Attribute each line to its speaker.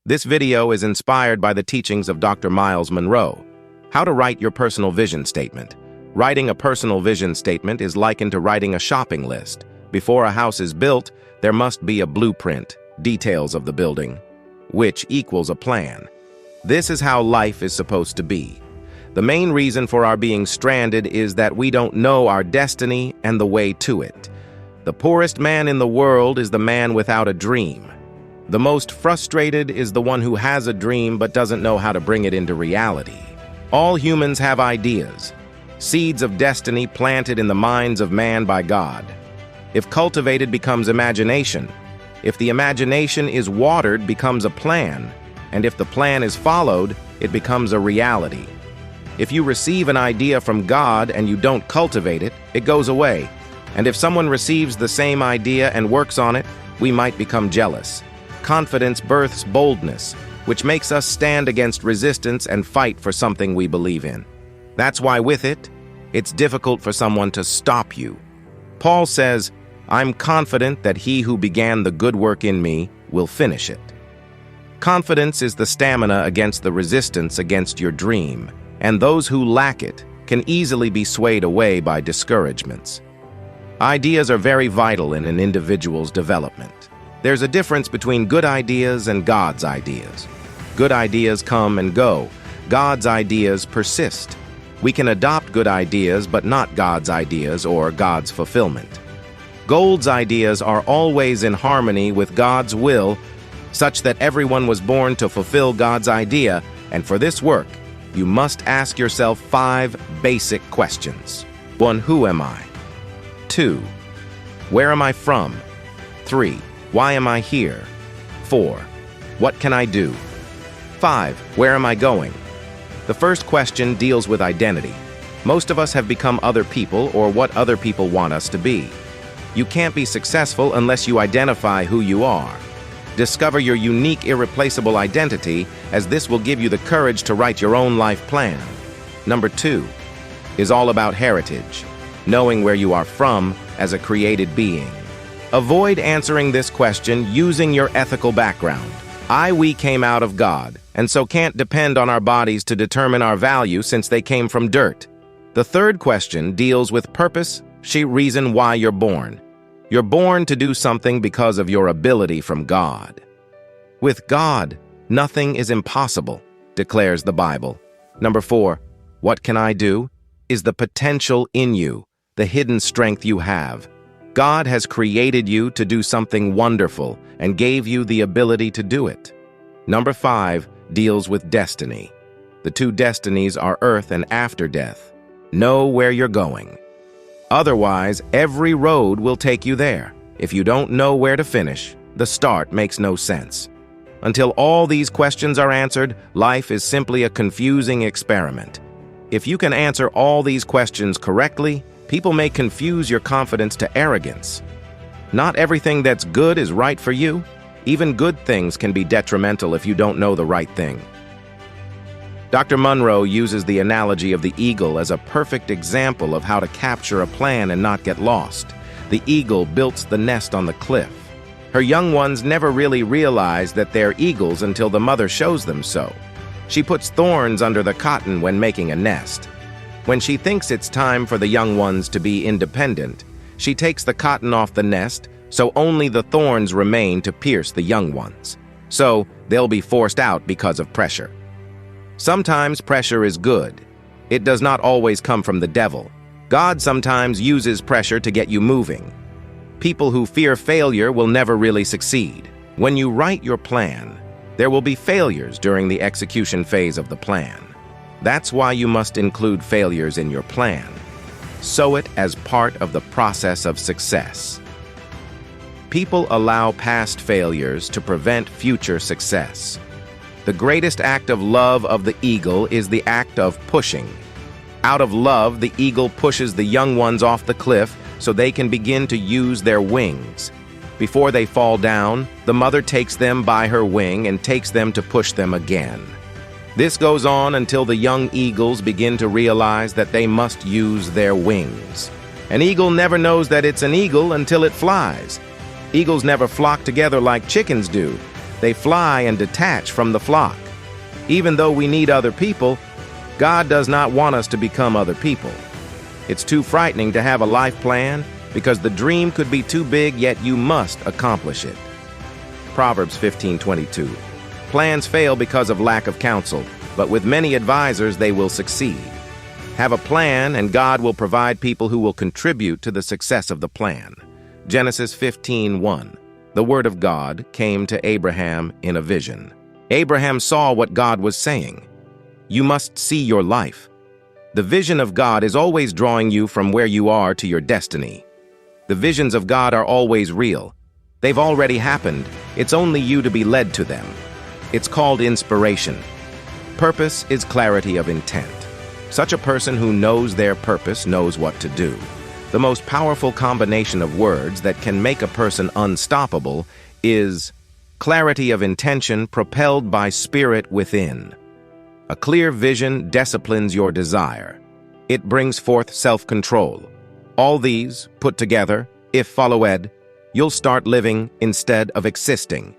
Speaker 1: This video is inspired by the teachings of Dr. Myles Munroe. How to write your personal vision statement. Writing a personal vision statement is likened to writing a shopping list. Before a house is built, there must be a blueprint, details of the building, which equals a plan. This is how life is supposed to be. The main reason for our being stranded is that we don't know our destiny and the way to it. The poorest man in the world is the man without a dream. The most frustrated is the one who has a dream but doesn't know how to bring it into reality. All humans have ideas, seeds of destiny planted in the minds of man by God. If cultivated, becomes imagination. If the imagination is watered, becomes a plan. And if the plan is followed, it becomes a reality. If you receive an idea from God and you don't cultivate it, it goes away. And if someone receives the same idea and works on it, we might become jealous. Confidence births boldness, which makes us stand against resistance and fight for something we believe in. That's why with it, it's difficult for someone to stop you. Paul says, "I'm confident that he who began the good work in me will finish it." Confidence is the stamina against the resistance against your dream, and those who lack it can easily be swayed away by discouragements. Ideas are very vital in an individual's development. There's a difference between good ideas and God's ideas. Good ideas come and go. God's ideas persist. We can adopt good ideas, but not God's ideas or God's fulfillment. God's ideas are always in harmony with God's will, such that everyone was born to fulfill God's idea, and for this work, you must ask yourself 5 basic questions. 1. Who am I? 2. Where am I from? 3. Why am I here? 4. What can I do? 5. Where am I going? The first question deals with identity. Most of us have become other people or what other people want us to be. You can't be successful unless you identify who you are. Discover your unique, irreplaceable identity, as this will give you the courage to write your own life plan. Number 2 is all about heritage, knowing where you are from as a created being. Avoid answering this question using your ethical background. We came out of God, and so can't depend on our bodies to determine our value since they came from dirt. The third question deals with purpose, reason why you're born. You're born to do something because of your ability from God. With God, nothing is impossible, declares the Bible. Number 4, what can I do? Is the potential in you, the hidden strength you have. God has created you to do something wonderful and gave you the ability to do it. Number 5 deals with destiny. The 2 destinies are earth and after death. Know where you're going. Otherwise, every road will take you there. If you don't know where to finish, the start makes no sense. Until all these questions are answered, life is simply a confusing experiment. If you can answer all these questions correctly, people may confuse your confidence to arrogance. Not everything that's good is right for you. Even good things can be detrimental if you don't know the right thing. Dr. Munroe uses the analogy of the eagle as a perfect example of how to capture a plan and not get lost. The eagle builds the nest on the cliff. Her young ones never really realize that they're eagles until the mother shows them so. She puts thorns under the cotton when making a nest. When she thinks it's time for the young ones to be independent, she takes the cotton off the nest, so only the thorns remain to pierce the young ones. So they'll be forced out because of pressure. Sometimes pressure is good. It does not always come from the devil. God sometimes uses pressure to get you moving. People who fear failure will never really succeed. When you write your plan, there will be failures during the execution phase of the plan. That's why you must include failures in your plan. Sow it as part of the process of success. People allow past failures to prevent future success. The greatest act of love of the eagle is the act of pushing. Out of love, the eagle pushes the young ones off the cliff so they can begin to use their wings. Before they fall down, the mother takes them by her wing and takes them to push them again. This goes on until the young eagles begin to realize that they must use their wings. An eagle never knows that it's an eagle until it flies. Eagles never flock together like chickens do. They fly and detach from the flock. Even though we need other people, God does not want us to become other people. It's too frightening to have a life plan because the dream could be too big, yet you must accomplish it. Proverbs 15:22. Plans fail because of lack of counsel, but with many advisors they will succeed. Have a plan, and God will provide people who will contribute to the success of the plan. Genesis 15:1. The word of God came to Abraham in a vision. Abraham saw what God was saying. You must see your life. The vision of God is always drawing you from where you are to your destiny. The visions of God are always real. They've already happened. It's only you to be led to them. It's called inspiration. Purpose is clarity of intent. Such a person who knows their purpose knows what to do. The most powerful combination of words that can make a person unstoppable is clarity of intention propelled by spirit within. A clear vision disciplines your desire. It brings forth self-control. All these, put together, if followed, you'll start living instead of existing.